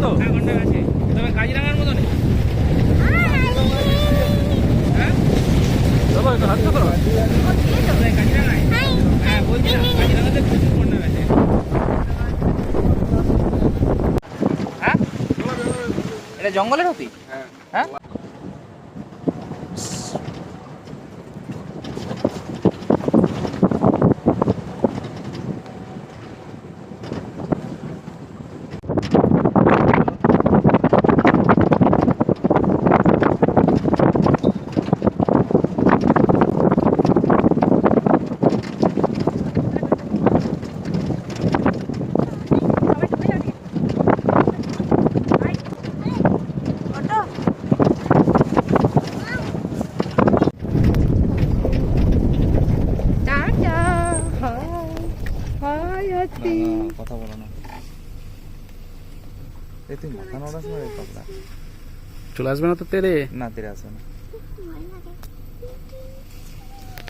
তো? হ্যাঁ ঘন্টা গাছে, তবে কাজিরাঙার মতো নেই। হ্যাঁ চলো একটু হাঁটছো তো? কোথায় কাজিরাঙায়? হ্যাঁ বলছিলাম কাজিরাঙাতে প্রচুর ঘন্টা গাছে। হ্যাঁ এটা জঙ্গলের হাতি? হ্যাঁ কথা বলো না। এই তুই মাথা নড়াস না রে পাগলা। চলে আসবে না তো তেরে? না তেরে আসবে না।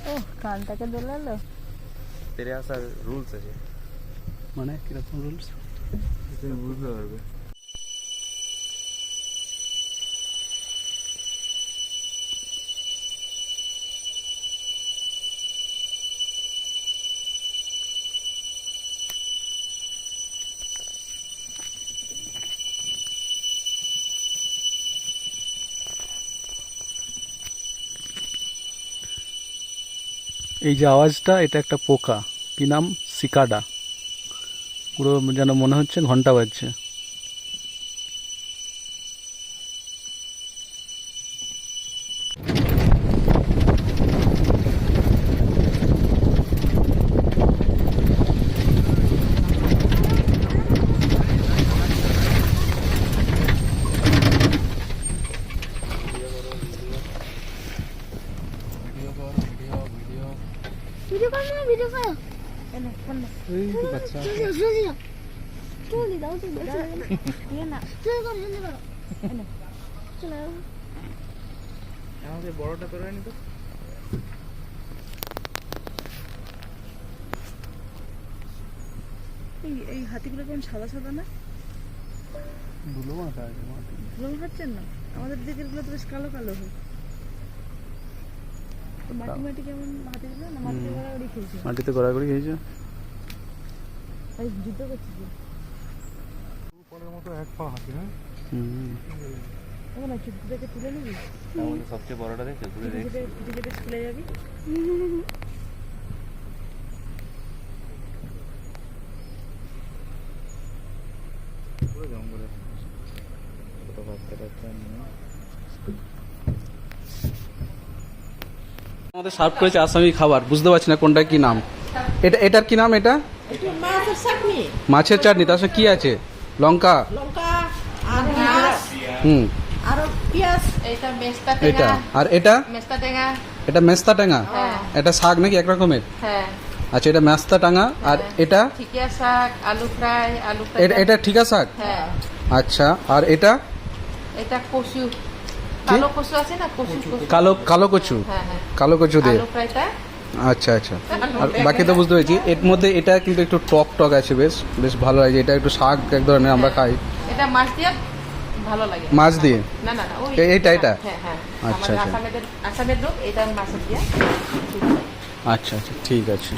ও কানটাকে দোলালো। তেরে আসার রুলস আছে। মানে কিরকম রুলস? তুমি বুঝতে পারবে। এই যে আওয়াজটা, এটা একটা পোকা। কি নাম? সিকাডা। পুরো যেন মনে হচ্ছে ঘন্টা বাজছে। ভিডিও কর না, ভিডিও কর। এনে ফোন না। এই তো বাচ্চা। চলে দাও তো দিয়ে না। চলে কর, চলে কর। এনে চলে। আমাদের বড়টা তোরা নি তো। এই হাতিগুলো কেমন সাদা সাদা না? ধুলো মাথা আছে মাটি। রং হচ্ছেন না, আমাদের দিকের গুলো তো বেশ কালো কালো হয়। তো মাটি মাটি কেমন হাতিগুলো না? মাটিতে গড়াগড়ি খেয়েছে। মাটিতে গড়াগড়ি খেয়েছে। এই যুদ্ধ করছে যে। পরের মতো এক পা হাতি না। এখন চুপ থেকে তুলে নিবি। আমাদের সবচেয়ে বড়টা দেখে ঘুরে দেখ। পিঠে কেটে স্কুলে যাবি। পুরো জঙ্গলে। ছোট বাচ্চা বাচ্চা নিয়ে। আমাদের সার্ভ করেছে আসামি খাবার, বুঝতে পারছি না কোনটা কি নাম। এটার কি নাম? এটা মাছের চাটনি, মাছের চাটনি। তার সাথে কি আছে? লঙ্কা, লঙ্কা আর মাছ আর পেঁয়াজ। এটা মেস্তা এটা। আর এটা? মেস্তা টেঙা। এটা মেস্তা টাঙা। হ্যাঁ। এটা শাক নাকি এক রকমের? হ্যাঁ। আচ্ছা, এটা মেস্তা টাঙা। আর এটা? ঠিকিয়া শাক, আলু ফ্রাই, আলু ফ্রাই। এটা ঠিকা শাক। হ্যাঁ। আচ্ছা, আর এটা? এটা কচু, কালো কচু আছে না? কচু কালো কচু। হ্যাঁ হ্যাঁ। কালো কচু দিয়ে। আলু ফ্রাইটা। আচ্ছা আচ্ছা। আর বাকি তো বুঝতে পেরেছি। এর মধ্যে এটা কিন্তু একটু টক টক আছে, বেশ বেশ ভালো লাগে। এটা একটু শাক এক ধরনের আমরা খাই। এটা মাছ দিয়ে ভালো লাগে। মাছ দিয়ে? না না না, ওই এটা? হ্যাঁ হ্যাঁ। আচ্ছা, আমাদের আচ্ছা। আসামের লোক এটা মাছ দিয়ে। আচ্ছা আচ্ছা, ঠিক আছে।